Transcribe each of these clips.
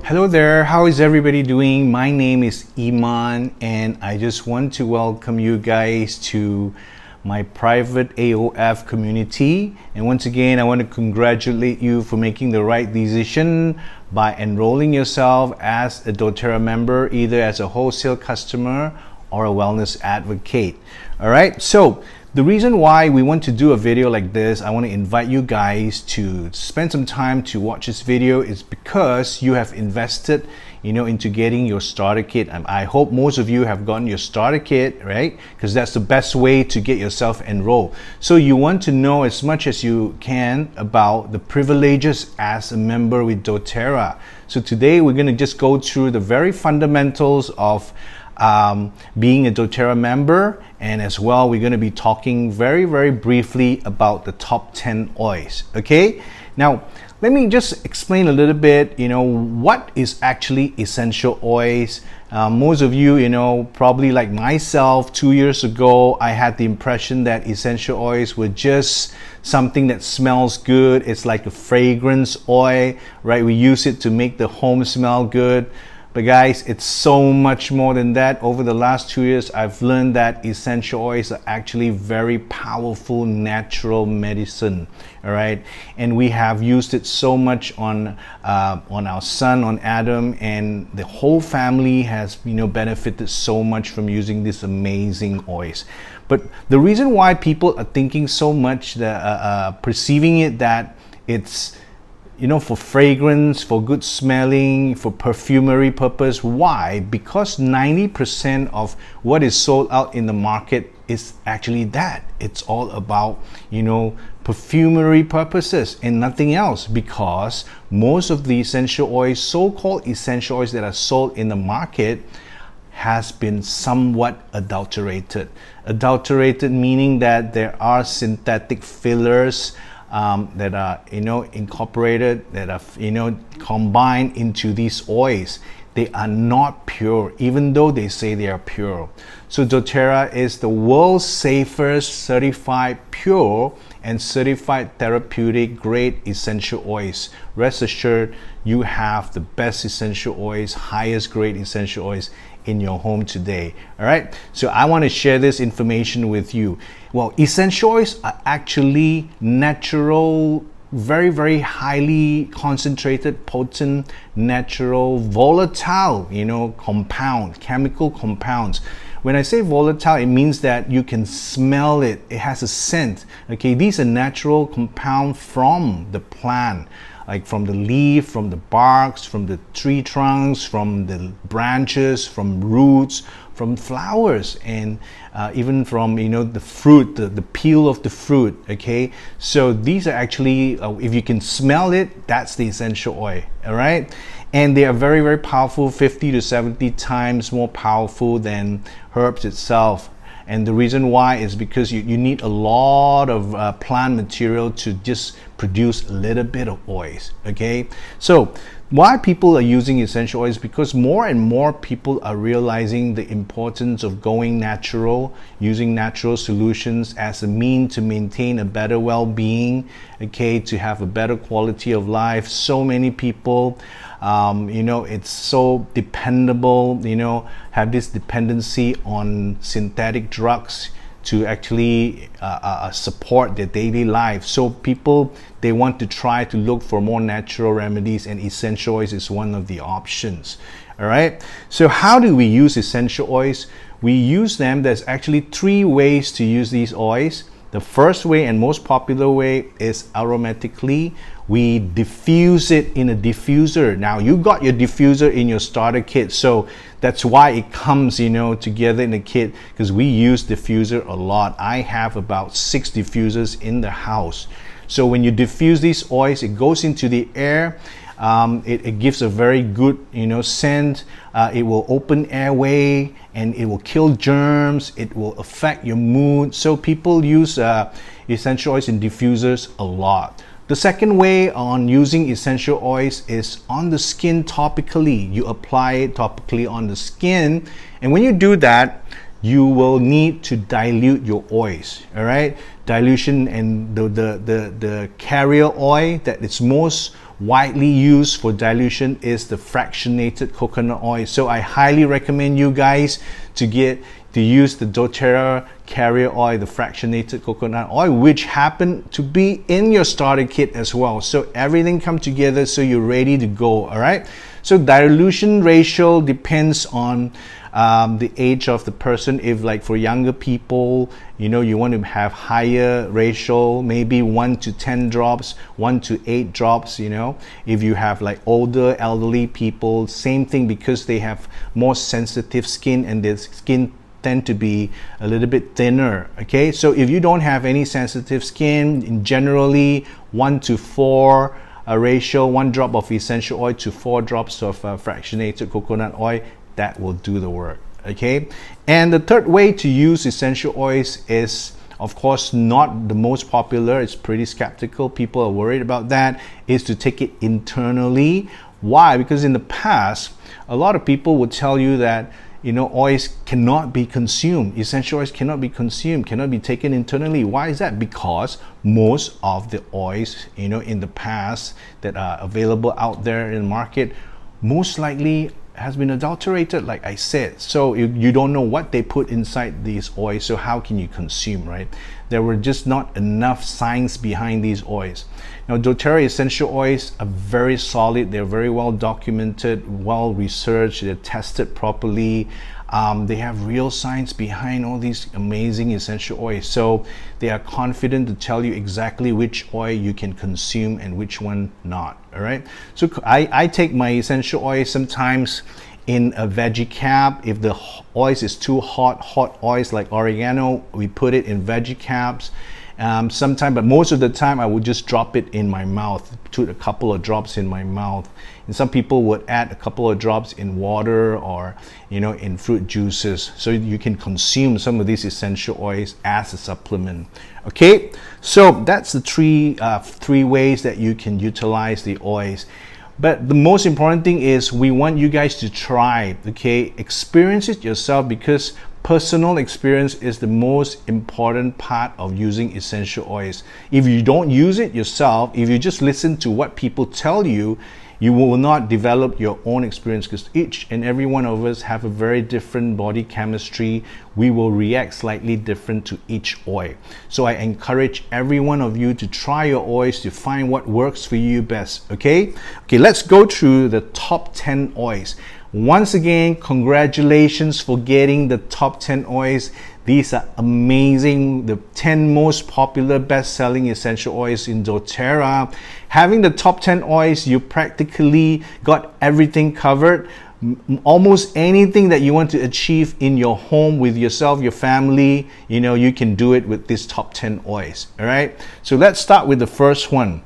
Hello there, how is everybody doing? My name is Iman and I just want to welcome you guys to my private AOF community. And once again, I want to congratulate you for making the right decision by enrolling yourself as a doTERRA member, either as a wholesale customer or a wellness advocate. All right, so the reason why we want to do a video like this, I want to invite you guys to spend some time to watch this video, is because you have invested, into getting your starter kit. I hope most of you have gotten your starter kit, right? Because that's the best way to get yourself enrolled. So you want to know as much as you can about the privileges as a member with doTERRA. So today we're going to just go through the very fundamentals of being a doTERRA member, and as well we're going to be talking very briefly about the top 10 oils. Okay, now let me just explain a little bit what is actually essential oils. Most of you probably like myself 2 years ago, I had the impression that essential oils were just something that smells good. It's like a fragrance oil, right? We use it to make the home smell good. But guys, it's so much more than that. Over the last 2 years, I've learned that essential oils are actually very powerful natural medicine. All right, and we have used it so much on our son, on Adam, and the whole family has benefited so much from using these amazing oils. But the reason why people are thinking so much that perceiving it that it's for fragrance, for good smelling, for perfumery purpose. Why? Because 90% of what is sold out in the market is actually that. It's all about, perfumery purposes and nothing else, because most of the essential oils, so-called essential oils that are sold in the market, has been somewhat adulterated. Adulterated meaning that there are synthetic fillers that are incorporated, that are combined into these oils. They are not pure, even though they say they are pure. So doTERRA is the world's safest certified pure and certified therapeutic grade essential oils. Rest assured, you have the best essential oils, highest grade essential oils in your home today. All right, so I want to share this information with you. Well, essential oils are actually natural, very highly concentrated, potent, natural, volatile, chemical compounds. When I say volatile, it means that you can smell it. It has a scent. Okay, these are natural compounds from the plant, like from the leaf, from the barks, from the tree trunks, from the branches, from roots, from flowers, and even from the fruit, the peel of the fruit. Okay, so these are actually, if you can smell it, that's the essential oil. All right, and they are very powerful, 50 to 70 times more powerful than herbs itself. And the reason why is because you need a lot of plant material to just produce a little bit of oils. Okay, so why people are using essential oils? Because more and more people are realizing the importance of going natural, using natural solutions as a means to maintain a better well-being, okay, to have a better quality of life. So many people it's so dependable, have this dependency on synthetic drugs to actually support their daily life. So people, they want to try to look for more natural remedies, and essential oils is one of the options. All right, so how do we use essential oils? We use them. There's actually 3 ways to use these oils. The first way and most popular way is aromatically. We diffuse it in a diffuser. Now you got your diffuser in your starter kit, so that's why it comes together in the kit, because we use diffuser a lot. I have about 6 diffusers in the house. So when you diffuse these oils, it goes into the air. It gives a very good scent. It will open airway and it will kill germs. It will affect your mood. So people use essential oils in diffusers a lot. The second way on using essential oils is on the skin topically. You apply it topically on the skin, and when you do that, you will need to dilute your oils. All right, dilution, and the carrier oil that is most widely used for dilution is the fractionated coconut oil. So I highly recommend you guys to use the doTERRA carrier oil, the fractionated coconut oil, which happen to be in your starter kit as well. So everything come together so you're ready to go. All right, so dilution ratio depends on the age of the person. If like for younger people, you know, you want to have higher ratio, maybe 1 to 10 drops, 1 to 8 drops, you know. If you have like older elderly people, same thing, because they have more sensitive skin and their skin tend to be a little bit thinner. Okay, so if you don't have any sensitive skin, in generally 1 to 4 ratio, 1 drop of essential oil to 4 drops of fractionated coconut oil, that will do the work. Okay, and the third way to use essential oils is, of course, not the most popular. It's pretty skeptical, people are worried about that, is to take it internally. Why? Because in the past, a lot of people would tell you that, you know, oils cannot be consumed, essential oils cannot be consumed, cannot be taken internally. Why is that? Because most of the oils, you know, in the past that are available out there in the market, most likely has been adulterated, like I said. So you don't know what they put inside these oils, so how can you consume, right? There were just not enough science behind these oils. Now, doTERRA essential oils are very solid, they're very well documented, well researched, they're tested properly. They have real science behind all these amazing essential oils, so they are confident to tell you exactly which oil you can consume and which one not. All right, so I take my essential oil sometimes in a veggie cap. If the oils is too hot oils like oregano, we put it in veggie caps. Sometimes, but most of the time, I would just drop it in my mouth, put a couple of drops in my mouth. And some people would add a couple of drops in water, or, you know, in fruit juices, so you can consume some of these essential oils as a supplement. Okay, so that's the three ways that you can utilize the oils. But the most important thing is we want you guys to try, okay, experience it yourself, because personal experience is the most important part of using essential oils. If you don't use it yourself, if you just listen to what people tell you, you will not develop your own experience, because each and every one of us have a very different body chemistry. We will react slightly different to each oil. So I encourage every one of you to try your oils to find what works for you best. Okay, let's go through the top 10 oils. Once again, congratulations for getting the top 10 oils. These are amazing, the 10 most popular best-selling essential oils in doTERRA. Having the top 10 oils, you practically got everything covered. Almost anything that you want to achieve in your home with yourself, your family, you know, you can do it with these top 10 oils. All right, so let's start with the first one.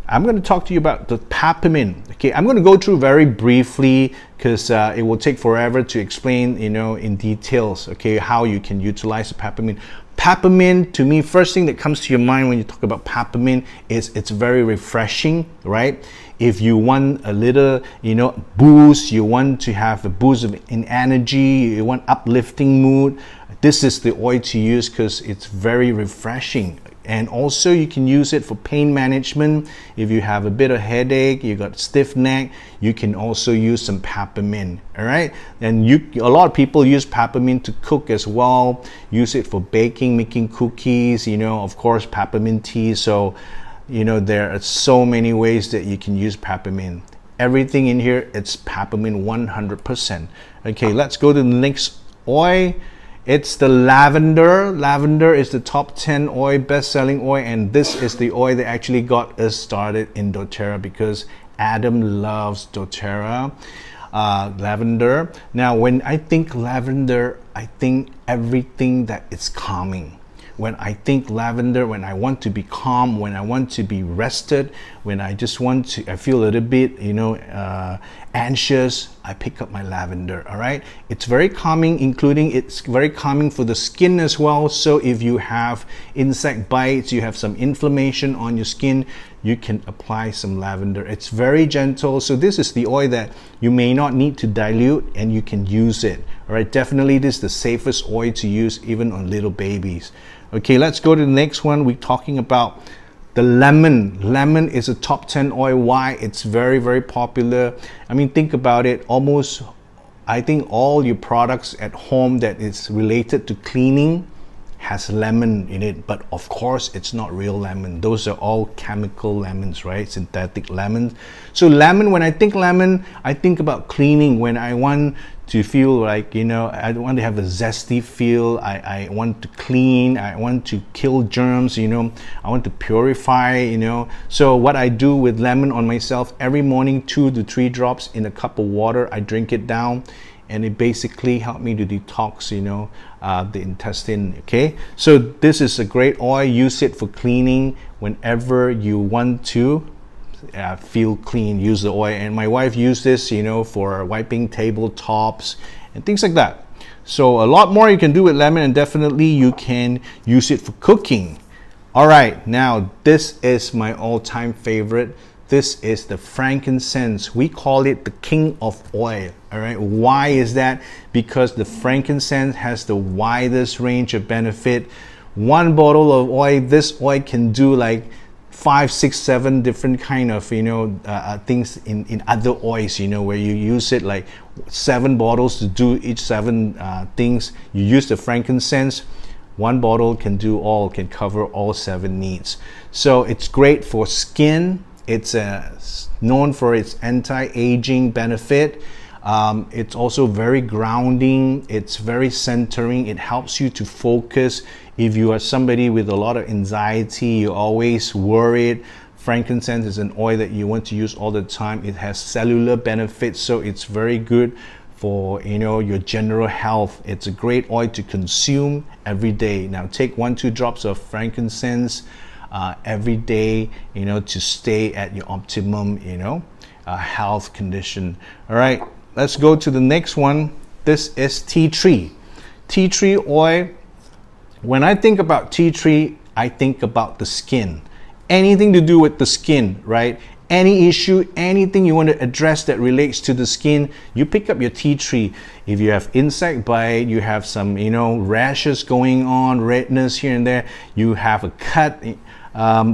I'm going to talk to you about the peppermint. Okay, I'm going to go through very briefly, because it will take forever to explain, you know, in details, okay, how you can utilize the peppermint. Peppermint, to me, first thing that comes to your mind when you talk about peppermint is it's very refreshing, right? If you want a little, you know, boost, you want to have a boost in energy, you want uplifting mood, this is the oil to use, because it's very refreshing. And also you can use it for pain management. If you have a bit of headache, you got stiff neck, you can also use some peppermint. All right, and a lot of people use peppermint to cook as well, use it for baking, making cookies, you know, of course peppermint tea. So, you know, there are so many ways that you can use peppermint. Everything in here, it's peppermint 100%. Okay, let's go to the next oil. It's the lavender. Lavender is the top 10 oil, best-selling oil, and this is the oil that actually got us started in doTERRA, because Adam loves doTERRA. Lavender. Now, when I think lavender, I think everything that is calming. When I think lavender, when I want to be calm, when I want to be rested, when I just want to, I feel a little bit, you know, anxious, I pick up my lavender. All right, it's very calming, including it's very calming for the skin as well. So if you have insect bites, you have some inflammation on your skin, you can apply some lavender. It's very gentle. So this is the oil that you may not need to dilute, and you can use it. All right, definitely this is the safest oil to use even on little babies. Okay, let's go to the next one. We're talking about the lemon. Lemon is a top 10 oil. Why? It's very, very popular. I mean, think about it. Almost, I think all your products at home that is related to cleaning has lemon in it, but of course it's not real lemon. Those are all chemical lemons, right? Synthetic lemons. So lemon, when I think lemon, I think about cleaning. When I want to feel like, you know, I want to have a zesty feel, I want to clean, I want to kill germs, you know, I want to purify, you know. So what I do with lemon on myself, every morning 2 to 3 drops in a cup of water, I drink it down, and it basically helped me to detox, you know, the intestine. Okay, so this is a great oil. Use it for cleaning whenever you want to feel clean. Use the oil. And my wife used this, you know, for wiping tabletops and things like that. So a lot more you can do with lemon, and definitely you can use it for cooking. All right, now this is my all-time favorite. This is the frankincense. We call it the king of oil. All right, why is that? Because the frankincense has the widest range of benefit. One bottle of oil, this oil can do like 5, 6, 7 different kind of, you know, things in other oils, you know, where you use it like 7 bottles to do each 7 things. You use the frankincense, 1 bottle can do all, can cover all 7 needs. So it's great for skin. It's known for its anti-aging benefit. It's also very grounding. It's very centering. It helps you to focus. If you are somebody with a lot of anxiety, you're always worried, frankincense is an oil that you want to use all the time. It has cellular benefits, so it's very good for, you know, your general health. It's a great oil to consume every day. Now take 1-2 drops of frankincense every day, you know, to stay at your optimum, you know, health condition. All right, let's go to the next one. This is tea tree. Tea tree oil. When I think about tea tree, I think about the skin. Anything to do with the skin, right? Any issue, anything you want to address that relates to the skin, you pick up your tea tree. If you have insect bite, you have some, you know, rashes going on, redness here and there, you have a cut,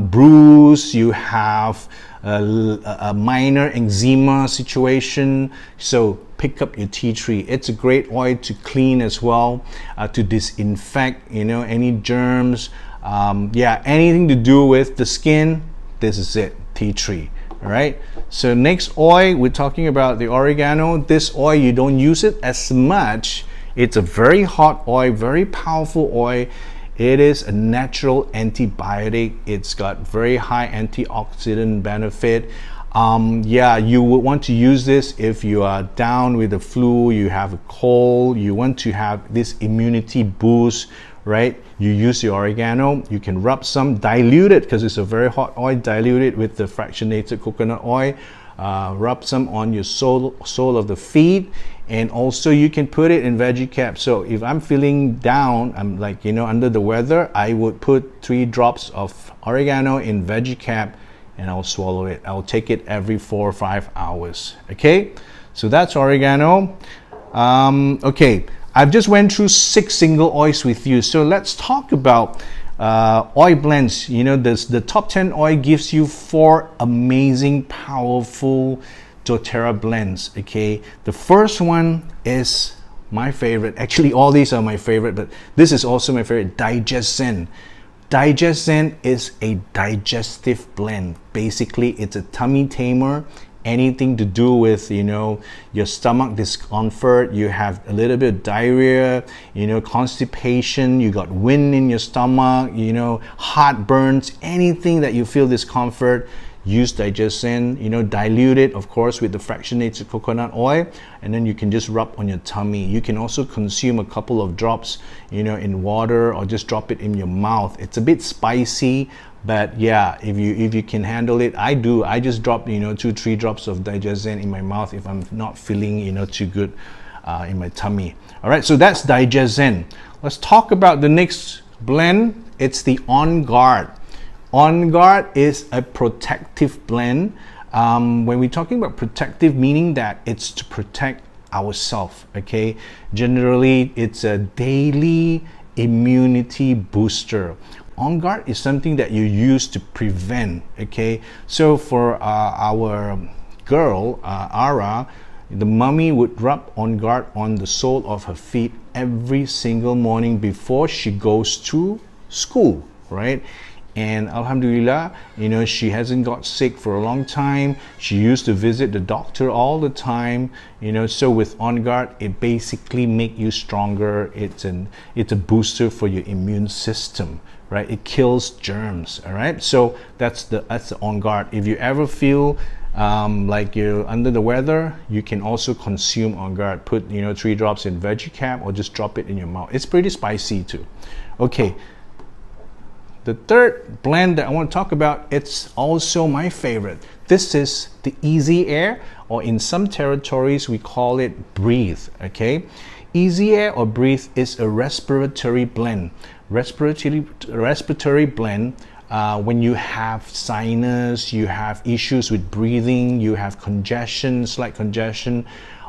bruise, you have a minor eczema situation, so pick up your tea tree. It's a great oil to clean as well, to disinfect, you know, any germs, yeah, anything to do with the skin. This is it, tea tree. All right, so next oil, we're talking about the oregano. This oil, you don't use it as much. It's a very hot oil, very powerful oil. It is a natural antibiotic. It's got very high antioxidant benefit. Yeah, you would want to use this if you are down with the flu, you have a cold, you want to have this immunity boost, right? You use the oregano, you can rub some, dilute it because it's a very hot oil, dilute it with the fractionated coconut oil, rub some on your sole of the feet, and also you can put it in veggie cap. So if I'm feeling down, I'm like, you know, under the weather, I would put 3 drops of oregano in veggie cap and I'll swallow it. I'll take it every 4 or 5 hours. Okay, so that's oregano. Okay, I've just went through 6 single oils with you. So let's talk about oil blends. You know, the top 10 oil gives you 4 amazing, powerful doTERRA blends. Okay, the first one is my favorite. Actually, all these are my favorite, but this is also my favorite, DigestZen. DigestZen is a digestive blend. Basically, it's a tummy tamer. Anything to do with, you know, your stomach discomfort, you have a little bit of diarrhea, you know, constipation, you got wind in your stomach, you know, heartburns, anything that you feel discomfort, use digestion, you know, dilute it of course with the fractionated coconut oil, and then you can just rub on your tummy. You can also consume a couple of drops, you know, in water, or just drop it in your mouth. It's a bit spicy, but yeah, if you can handle it. I just drop, you know, 2-3 drops of digestion in my mouth if I'm not feeling, you know, too good in my tummy. All right, so that's digestion. Let's talk about the next blend. It's the Onguard. Onguard is a protective blend. When we're talking about protective, meaning that it's to protect ourselves, okay? Generally, it's a daily immunity booster. Onguard is something that you use to prevent, okay? So for our girl, Ara, the mommy would rub Onguard on the sole of her feet every single morning before she goes to school, right? And alhamdulillah, you know, she hasn't got sick for a long time. She used to visit the doctor all the time, you know. So with Onguard, it basically make you stronger. It's a booster for your immune system, right? It kills germs. All right, so that's the Onguard. If you ever feel like you're under the weather, you can also consume Onguard. Put, you know, 3 drops in veggie cap, or just drop it in your mouth. It's pretty spicy too. Okay. The third blend that I want to talk about, it's also my favorite. This is the Easy Air, or in some territories we call it Breathe, okay? Easy Air or Breathe is a respiratory blend. Respiratory blend, when you have sinus, you have issues with breathing, you have congestion, slight congestion,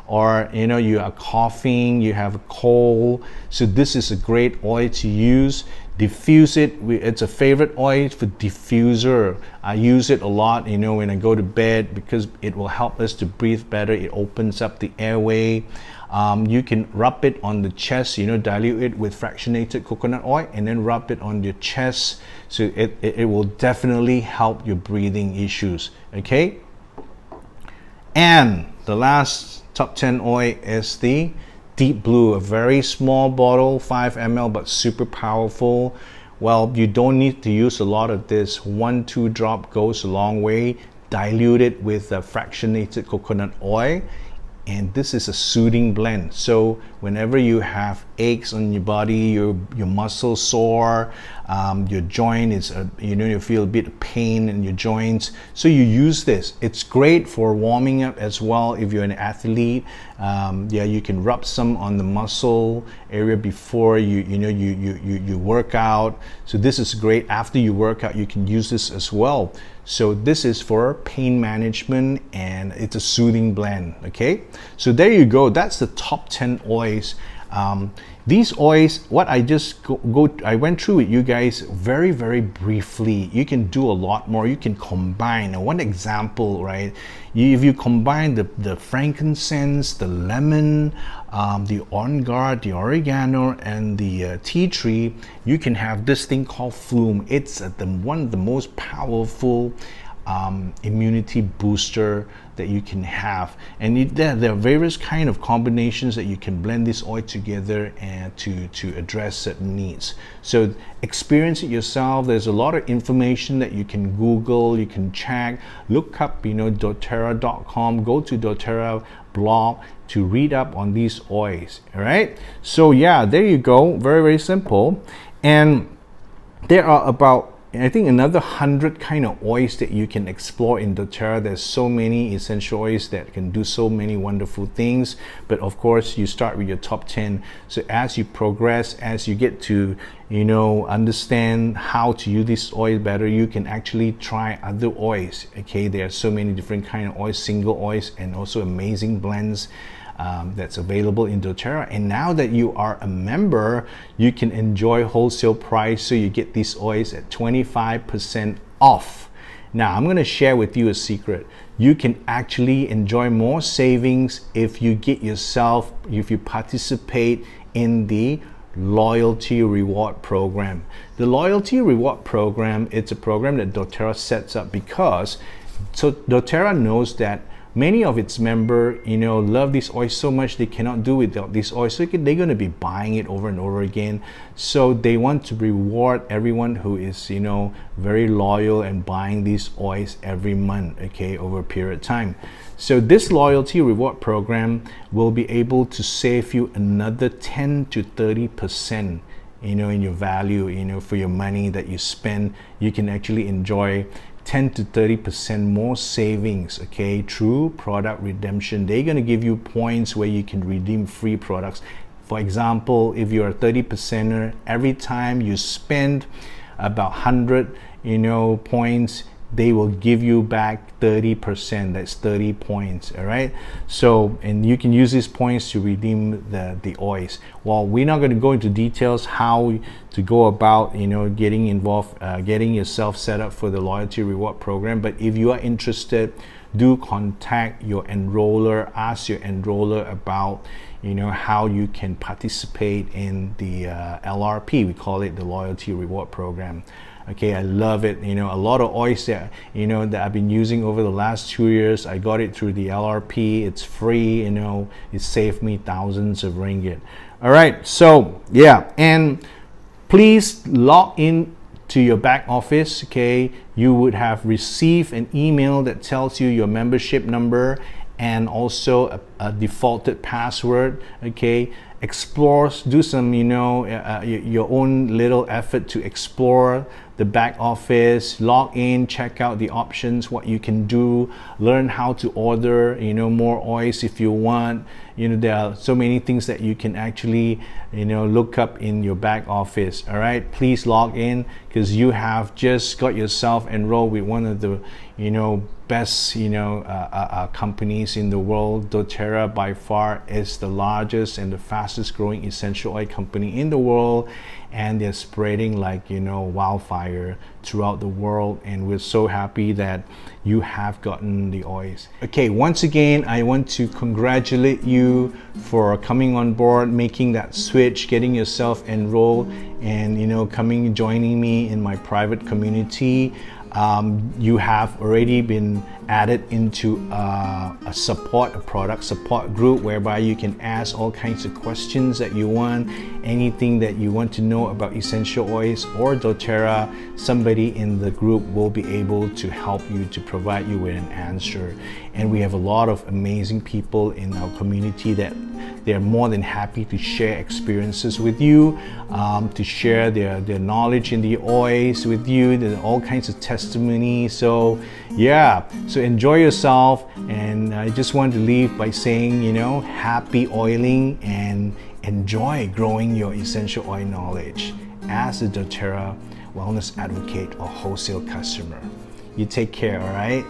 or you know, you are coughing, you have a cold. So this is a great oil to use. Diffuse it. It's a favorite oil for diffuser. I use it a lot, you know, when I go to bed, because it will help us to breathe better. It opens up the airway. You can rub it on the chest, you know, dilute it with fractionated coconut oil, and then rub it on your chest. So it will definitely help your breathing issues, okay? And the last top 10 oil is the Deep Blue, a very small bottle, 5 ml, but super powerful. Well, you don't need to use a lot of this. 1-2 drop goes a long way. Dilute it with fractionated coconut oil, and this is a soothing blend. So whenever you have aches on your body, your muscles sore, your joint is, you know, you feel a bit of pain in your joints, so you use this. It's great for warming up as well. If you're an athlete, yeah, you can rub some on the muscle area before you work out. So this is great. After you work out, you can use this as well. So this is for pain management, and it's a soothing blend, okay? So there you go. That's the top 10 oils. These oils, what I just I went through with you guys very, very briefly. You can do a lot more. You can combine. Now, one example, right? If you combine the frankincense, the lemon, the Onguard, the oregano, and the tea tree, you can have this thing called Flume. It's one of the most powerful immunity booster that you can have, and there are various kind of combinations that you can blend this oil together and to address certain needs. So experience it yourself. There's a lot of information that you can Google, you can check, look up, you know, doTERRA.com, go to doTERRA blog to read up on these oils. All right, so yeah, there you go. Very, very simple. And there are about, I think, another 100 kind of oils that you can explore in doTERRA. There's so many essential oils that can do so many wonderful things, but of course you start with your top 10. So as you progress, as you get to, you know, understand how to use this oil better, you can actually try other oils, okay? There are so many different kind of oils, single oils, and also amazing blends that's available in doTERRA. And now that you are a member, you can enjoy wholesale price, so you get these oils at 25% off. Now I'm going to share with you a secret. You can actually enjoy more savings if you participate in the loyalty reward program. The loyalty reward program, it's a program that doTERRA sets up because doTERRA knows that many of its members, love this oil so much they cannot do without this oil. So they're going to be buying it over and over again. So they want to reward everyone who is, very loyal and buying these oils every month, okay, over a period of time. So this loyalty reward program will be able to save you another 10 to 30%, in your value, for your money that you spend. You can actually enjoy 10 to 30% more savings, okay, through product redemption. They're going to give you points where you can redeem free products. For example, if you're a 30%er, every time you spend about 100, points, they will give you back 30%. That's 30 points. All right. So, and you can use these points to redeem the oils. Well, we're not going to go into details how to go about, getting involved, getting yourself set up for the loyalty reward program. But if you are interested, do contact your enroller. Ask your enroller about, how you can participate in the LRP. We call it the loyalty reward program. Okay, I love it. A lot of oils that that I've been using over the last 2 years. I got it through the LRP. It's free. It saved me thousands of ringgit. All right, so yeah, and please log in to your back office. Okay, you would have received an email that tells you your membership number and also a defaulted password. Okay, explore, do some your own little effort to explore the back office, log in, check out the options, what you can do, learn how to order more oils if you want. There are so many things that you can actually look up in your back office. All right, please log in, because you have just got yourself enrolled with one of the best companies in the world. doTERRA by far is the largest and the fastest growing essential oil company in the world, and they're spreading like wildfire throughout the world, and we're so happy that you have gotten the oils. Okay, once again, I want to congratulate you for coming on board, making that switch, getting yourself enrolled, and joining me in my private community. You have already been added into a product support group, whereby you can ask all kinds of questions that you want, anything that you want to know about essential oils or doTERRA. Somebody in the group will be able to help you, to provide you with an answer. And we have a lot of amazing people in our community that they're more than happy to share experiences with you, to share their knowledge in the oils with you. There's all kinds of testimony. So yeah, so enjoy yourself. And I just want to leave by saying, happy oiling and enjoy growing your essential oil knowledge as a doTERRA wellness advocate or wholesale customer. You take care, all right?